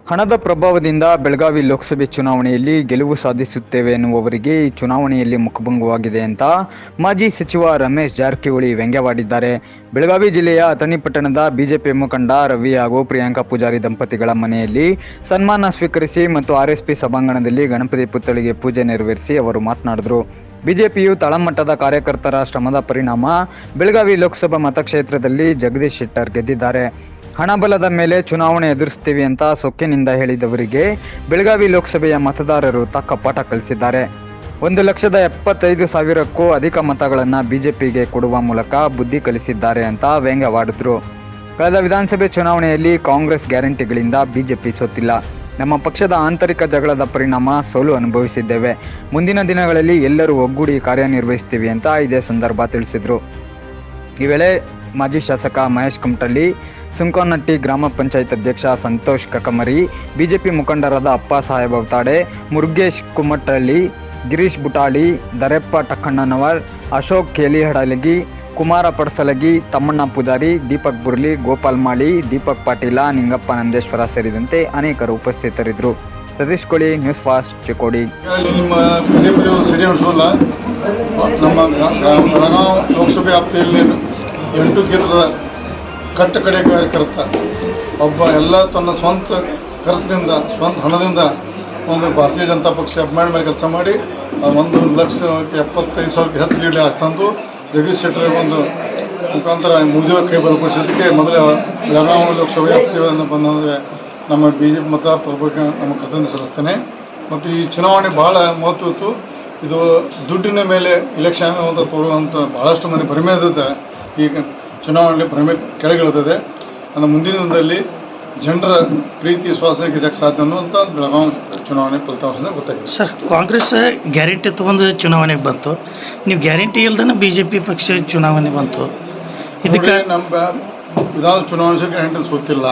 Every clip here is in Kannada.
ಹಣದ ಪ್ರಭಾವದಿಂದ ಬೆಳಗಾವಿ ಲೋಕಸಭೆ ಚುನಾವಣೆಯಲ್ಲಿ ಗೆಲುವು ಸಾಧಿಸುತ್ತೇವೆ ಎನ್ನುವವರಿಗೆ ಈ ಚುನಾವಣೆಯಲ್ಲಿ ಮುಖಭಂಗವಾಗಿದೆ ಅಂತ ಮಾಜಿ ಸಚಿವ ರಮೇಶ್ ಜಾರಕಿಹೊಳಿ ವ್ಯಂಗ್ಯವಾಡಿದ್ದಾರೆ. ಬೆಳಗಾವಿ ಜಿಲ್ಲೆಯ ಅಥಣಿ ಪಟ್ಟಣದ ಬಿಜೆಪಿ ಮುಖಂಡ ರವಿ ಹಾಗೂ ಪ್ರಿಯಾಂಕಾ ಪೂಜಾರಿ ದಂಪತಿಗಳ ಮನೆಯಲ್ಲಿ ಸನ್ಮಾನ ಸ್ವೀಕರಿಸಿ ಮತ್ತು ಆರ್ಎಸ್ಪಿ ಸಭಾಂಗಣದಲ್ಲಿ ಗಣಪತಿ ಪುತ್ಥಳಿಗೆ ಪೂಜೆ ನೆರವೇರಿಸಿ ಅವರು ಮಾತನಾಡಿದರು. ಬಿಜೆಪಿಯು ತಳಮಟ್ಟದ ಕಾರ್ಯಕರ್ತರ ಶ್ರಮದ ಪರಿಣಾಮ ಬೆಳಗಾವಿ ಲೋಕಸಭಾ ಮತಕ್ಷೇತ್ರದಲ್ಲಿ ಜಗದೀಶ್ ಶೆಟ್ಟರ್ ಗೆದ್ದಿದ್ದಾರೆ. ಹಣಬಲದ ಮೇಲೆ ಚುನಾವಣೆ ಎದುರಿಸ್ತೀವಿ ಅಂತ ಸೊಕ್ಕಿನಿಂದ ಹೇಳಿದವರಿಗೆ ಬೆಳಗಾವಿ ಲೋಕಸಭೆಯ ಮತದಾರರು ತಕ್ಕ ಪಾಠ ಕಲಿಸಿದ್ದಾರೆ. 1,75,000ಕ್ಕೂ ಅಧಿಕ ಮತಗಳನ್ನು ಬಿಜೆಪಿಗೆ ಕೊಡುವ ಮೂಲಕ ಬುದ್ಧಿ ಕಲಿಸಿದ್ದಾರೆ ಅಂತ ವ್ಯಂಗ್ಯವಾಡಿದ್ರು. ಕಳೆದ ವಿಧಾನಸಭೆ ಚುನಾವಣೆಯಲ್ಲಿ ಕಾಂಗ್ರೆಸ್ ಗ್ಯಾರಂಟಿಗಳಿಂದ ಬಿಜೆಪಿ ಸೋತಿಲ್ಲ. ನಮ್ಮ ಪಕ್ಷದ ಆಂತರಿಕ ಜಗಳದ ಪರಿಣಾಮ ಸೋಲು ಅನುಭವಿಸಿದ್ದೇವೆ. ಮುಂದಿನ ದಿನಗಳಲ್ಲಿ ಎಲ್ಲರೂ ಒಗ್ಗೂಡಿ ಕಾರ್ಯನಿರ್ವಹಿಸ್ತೀವಿ ಅಂತ ಇದೇ ಸಂದರ್ಭ ತಿಳಿಸಿದರು. ಈ ವೇಳೆ ಮಾಜಿ ಶಾಸಕ ಮಹೇಶ್ ಕುಮಟಳ್ಳಿ, ಸುಂಕೋನಟ್ಟಿ ಗ್ರಾಮ ಪಂಚಾಯತ್ ಅಧ್ಯಕ್ಷ ಸಂತೋಷ್ ಕಕಮರಿ, ಬಿಜೆಪಿ ಮುಖಂಡರಾದ ಅಪ್ಪ ಸಾಹೇಬ್ ಅವತಾಡೆ, ಮುರುಗೇಶ್ ಕುಮಟಳ್ಳಿ, ಗಿರೀಶ್ ಬುಟಾಳಿ, ದರೆಪ್ಪ ಟಕ್ಕಣ್ಣನವರ್, ಅಶೋಕ್ ಕೇಲಿಹಡಲಗಿ, ಕುಮಾರ ಪಡಸಲಗಿ, ತಮ್ಮಣ್ಣ ಪೂಜಾರಿ, ದೀಪಕ್ ಬುರ್ಲಿ, ಗೋಪಾಲ್ ಮಾಳಿ, ದೀಪಕ್ ಪಾಟೀಲ, ನಿಂಗಪ್ಪ ನಂದೇಶ್ವರ ಸೇರಿದಂತೆ ಅನೇಕರು ಉಪಸ್ಥಿತರಿದ್ದರು. ಸತೀಶ್ ಕೋಳಿ, ನ್ಯೂಸ್ ಫಾಸ್ಟ್, ಚಿಕ್ಕೋಡಿ. ನಮ್ಮ ಬೆಳಗಾವಿ ಲೋಕಸಭೆ ವ್ಯಾಪ್ತಿಯಲ್ಲಿ 8 ಕ್ಷೇತ್ರದ ಕಟ್ಟ ಕಡೆ ಕಾರ್ಯಕರ್ತ ಒಬ್ಬ ಎಲ್ಲ ತನ್ನ ಸ್ವಂತ ಖರ್ಚಿನಿಂದ ಸ್ವಂತ ಹಣದಿಂದ ಒಂದು ಭಾರತೀಯ ಜನತಾ ಪಕ್ಷ ಅಭಿಮಾನ ಮೇಲೆ ಕೆಲಸ ಮಾಡಿ 1,75,000 ಹೆಚ್ಚು ಲೀಡ್ ತಂದು ಜಗದೀಶ್ ಶೆಟ್ಟರ್ ಒಂದು ಮುಖಾಂತರ ಮುಗಿದ ಕೈ ಬಲಪಡಿಸೋದಕ್ಕೆ ಮೊದಲ ಬೆಳಗಾವಿ ಲೋಕಸಭೆ ವ್ಯಾಪ್ತಿಯನ್ನು ಬಂದರೆ ನಮ್ಮ ಬಿಜೆಪಿ ಮತದಾರರ ಬಗ್ಗೆ ನಮ್ಮ ಕೃತಜ್ಞತೆ ಸಲ್ಲಿಸ್ತೇನೆ. ಮತ್ತು ಈ ಚುನಾವಣೆ ಬಹಳ ಮಹತ್ವತ್ತು. ಇದು ದುಡ್ಡಿನ ಮೇಲೆ ಇಲೆಕ್ಷನ್ ಅಂತ ತೋರುವಂಥ ಬಹಳಷ್ಟು ಮಂದಿ ಭ್ರಮೆ ಇರುತ್ತೆ. ಈಗ ಚುನಾವಣೆ ಭ್ರಮೆ ಕೆಳಗಿಳಿದಿದೆ. ನನ್ನ ಮುಂದಿನ ದಿನದಲ್ಲಿ ಜನರ ಪ್ರೀತಿ ವಿಶ್ವಾಸ ಗೆದ್ದಕ್ಕೆ ಸಾಧ್ಯ ಅನ್ನುವಂಥ ಬೆಳಗಾವಿ ಚುನಾವಣೆ ಫಲಿತಾಂಶದಿಂದ ಗೊತ್ತಾಗಿದೆ. ಸರ್, ಕಾಂಗ್ರೆಸ್ ಗ್ಯಾರಂಟಿ ತೊಗೊಂಡು ಚುನಾವಣೆಗೆ ಬಂತು, ನೀವು ಗ್ಯಾರಂಟಿ ಇಲ್ದೇ ಬಿಜೆಪಿ ಪಕ್ಷ ಚುನಾವಣೆ ಬಂತು. ಇದಕ್ಕೆ ನಮ್ಮ ವಿಧಾನ ಚುನಾವಣೆ ಗ್ಯಾರಂಟಿ ಸೋತಿಲ್ಲ.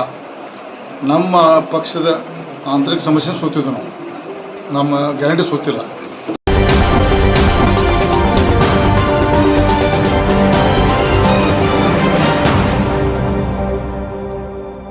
ನಮ್ಮ ಪಕ್ಷದ ಆಂತರಿಕ ಸಮಸ್ಯೆ ಸೋತಿದ್ದು ನಾವು, ನಮ್ಮ ಗ್ಯಾರಂಟಿ ಸೋತಿಲ್ಲ.